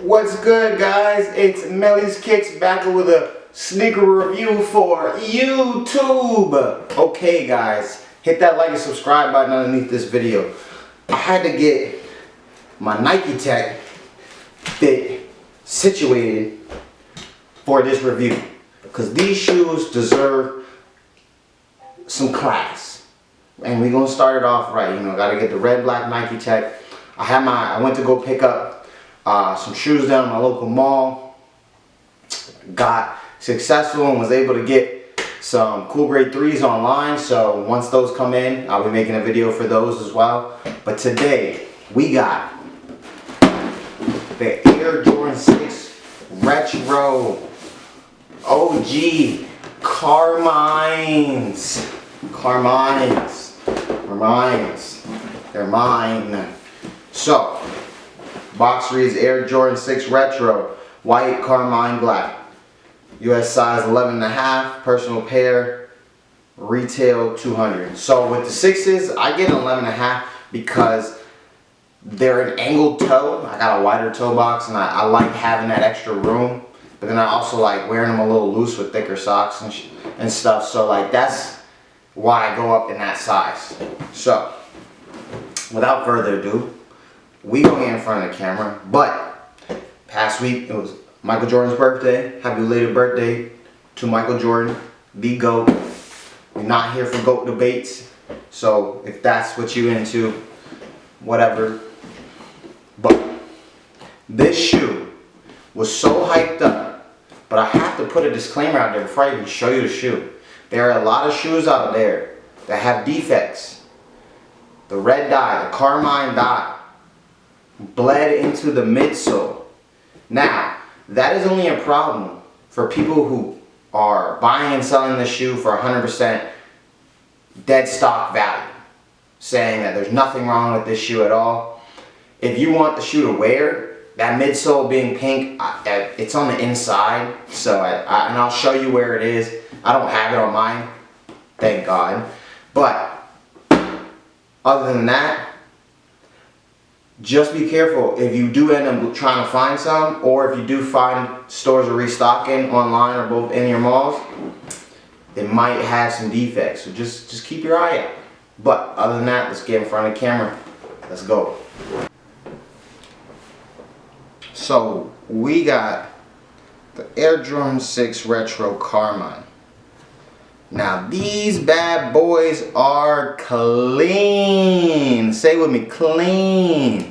What's good, guys? It's Melly's Kicks back with a sneaker review for YouTube. Okay, guys, hit that like and subscribe button underneath this video. I had to get my Nike Tech fit situated for this review because these shoes deserve some class. And we're gonna start it off right. Gotta get the red black Nike Tech. I went to go pick up some shoes down at my local mall. Got successful and was able to get some cool grade 3s online. So once those come in, I'll be making a video for those as well. But today we got the Air Jordan 6 Retro OG Carmines. They're mine. So, box reads Air Jordan 6 Retro, white, Carmine black. US size 11.5, personal pair, retail $200. So with the 6s, I get an 11.5 because they're an angled toe. I got a wider toe box and I like having that extra room. But then I also like wearing them a little loose with thicker socks and stuff. So like that's why I go up in that size. So, without further ado, we gonna get in front of the camera. But past week it was Michael Jordan's birthday. Happy belated birthday to Michael Jordan, the GOAT. We're not here for GOAT debates, so if that's what you into, whatever. But this shoe was so hyped up, but I have to put a disclaimer out there before I even show you the shoe. There are a lot of shoes out there that have defects. The red dye, the Carmine dye, bled into the midsole. Now, that is only a problem for people who are buying and selling the shoe for 100% dead stock value, saying that there's nothing wrong with this shoe at all. If you want the shoe to wear, that midsole being pink, it's on the inside, so and I'll show you where it is. I don't have it on mine, thank God. But other than that, just be careful if you do end up trying to find some, or if you do find stores are restocking online or both in your malls, they might have some defects. So just keep your eye out. But other than that, let's get in front of the camera. Let's go. So we got the Air Jordan 6 Retro Carmine. Now these bad boys are clean. Say with me, clean.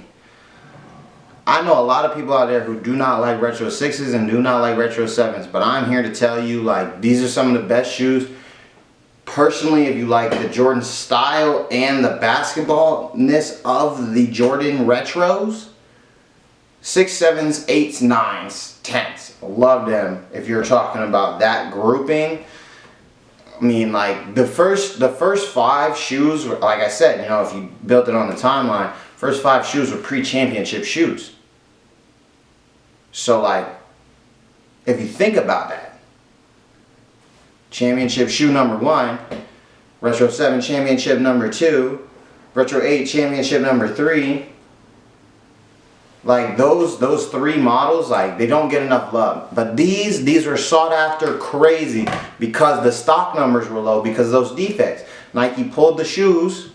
I know a lot of people out there who do not like Retro 6s and do not like Retro 7s, but I'm here to tell you, like, these are some of the best shoes. Personally, if you like the Jordan style and the basketballness of the Jordan Retros, 6, 7s, 8s, 9s, 10s. Love them if you're talking about that grouping. I mean, like, the first 5 shoes, like I said, if you built it on the timeline, first 5 shoes were pre-championship shoes. So, like, if you think about that, championship shoe number 1, Retro 7 championship number 2, Retro 8 championship number 3, like those 3 models, like, they don't get enough love. But these were sought after crazy because the stock numbers were low because of those defects. Nike pulled the shoes,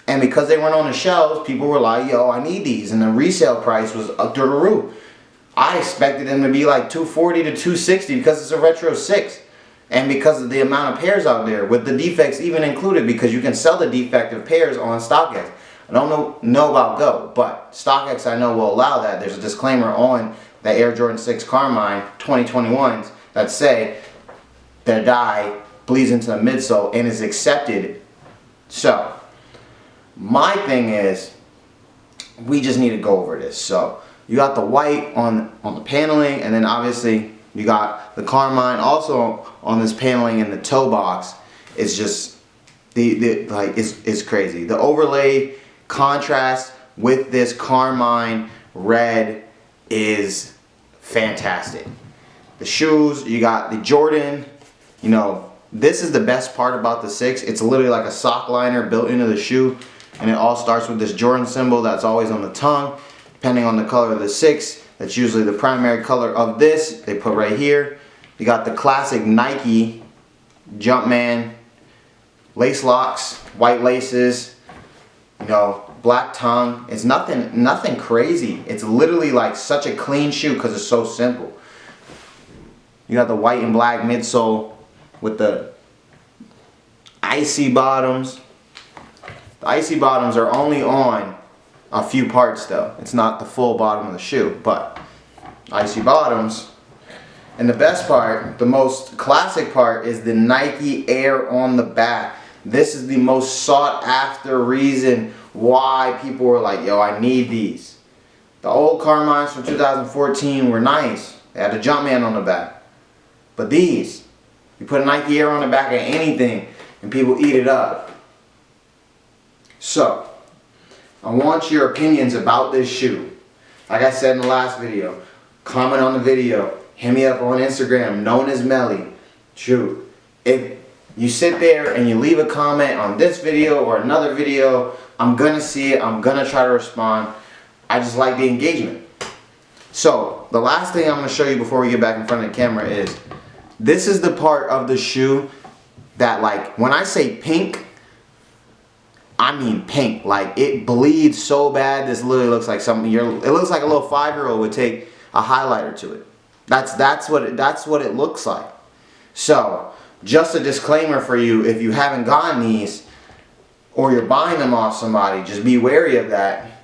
and because they weren't on the shelves, people were like, yo, I need these, and the resale price was up to the roof. I expected them to be like $240 to $260 because it's a Retro 6, and because of the amount of pairs out there with the defects even included, because you can sell the defective pairs on StockX. I don't know about GOAT, but StockX I know will allow that. There's a disclaimer on the Air Jordan 6 Carmine 2021s that say their dye bleeds into the midsole and is accepted. So, my thing is, we just need to go over this. So, you got the white on the paneling, and then obviously you got the Carmine also on this paneling in the toe box. It's just it's crazy. The overlay contrast with this Carmine red is fantastic. The shoes, you got the Jordan, this is the best part about the 6. It's literally like a sock liner built into the shoe, and it all starts with this Jordan symbol that's always on the tongue. Depending on the color of the 6, That's usually the primary color of this. They put right here. You got the classic Nike Jumpman lace locks, white laces, you know, black tongue. It's nothing crazy. It's literally like such a clean shoe because it's so simple. You got the white and black midsole with the icy bottoms. The icy bottoms are only on a few parts though. It's not the full bottom of the shoe, but icy bottoms. And the best part, the most classic part, is the Nike Air on the back. This is the most sought after reason why people were like, yo, I need these. The old Carmines from 2014 were nice. They had the Jumpman on the back. But these, you put a Nike Air on the back of anything and people eat it up. So, I want your opinions about this shoe. Like I said in the last video, comment on the video, hit me up on Instagram, known as Melly. Shoot, if you sit there and you leave a comment on this video or another video, I'm gonna see it, I'm gonna try to respond. I just like the engagement. So, the last thing I'm gonna show you before we get back in front of the camera is, this is the part of the shoe that, like, when I say pink, I mean pink. Like, it bleeds so bad, this literally looks like something, it looks like a little 5-year-old would take a highlighter to it. That's what it looks like. So, just a disclaimer for you, if you haven't gotten these, or you're buying them off somebody, just be wary of that,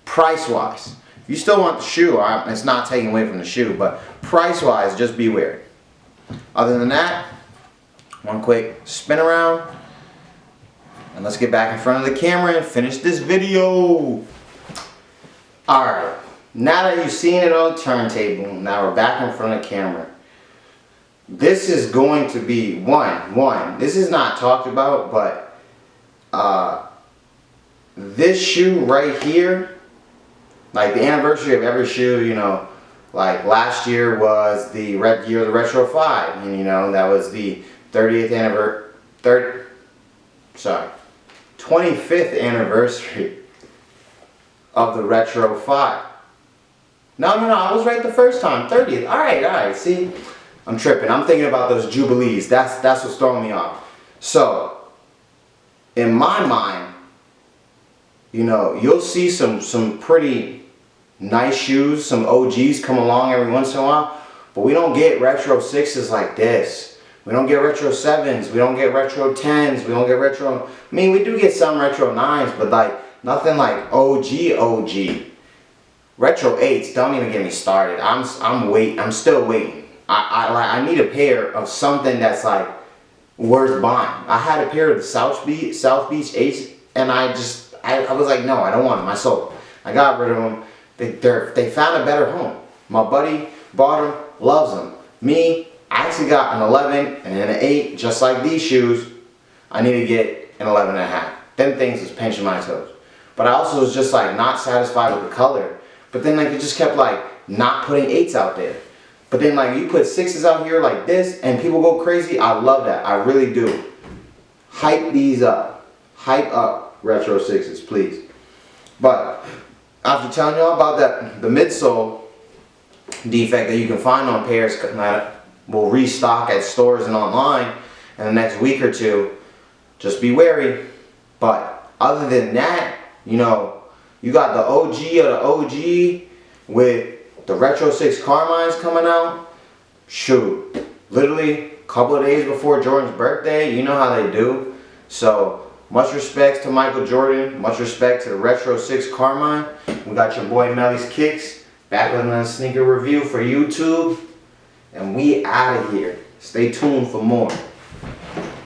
price-wise. If you still want the shoe, it's not taking away from the shoe, but price-wise, just be wary. Other than that, one quick spin around, and let's get back in front of the camera and finish this video. Alright, now that you've seen it on the turntable, now we're back in front of the camera. This is going to be, this is not talked about, but this shoe right here, like the anniversary of every shoe, you know, like last year was the year of the Retro 5, and you know, that was the 25th anniversary of the Retro 5. No, I was right the first time, 30th. Alright, see, I'm tripping. I'm thinking about those Jubilees. That's what's throwing me off. So, in my mind, you know, you'll see some pretty nice shoes, some OGs come along every once in a while, but we don't get Retro 6s like this. We don't get Retro 7s, we don't get Retro 10s, we don't get Retro, I mean, we do get some Retro 9s, but like, nothing like OG. Retro 8s, don't even get me started. I'm still waiting. I need a pair of something that's like worth buying. I had a pair of the South Beach 8s, and I was like, no, I don't want them. I sold them. I got rid of them. They found a better home. My buddy bought them, loves them. Me, I actually got an 11 and an 8, just like these shoes. I need to get an 11 and a half. Them things was pinching my toes. But I also was just like not satisfied with the color. But then like it just kept like not putting 8s out there. But then like you put 6s out here like this and people go crazy. I love that. I really do. Hype these up. Hype up Retro 6s, please. But after telling y'all about that, the midsole defect that you can find on pairs that will restock at stores and online in the next week or two, just be wary. But other than that, you know, you got the OG of the OG with the Retro 6 Carmines coming out. Shoot, literally a couple of days before Jordan's birthday, you know how they do. So much respect to Michael Jordan, much respect to the Retro 6 Carmine. We got your boy Melly's Kicks back with another sneaker review for YouTube, and we out of here. Stay tuned for more.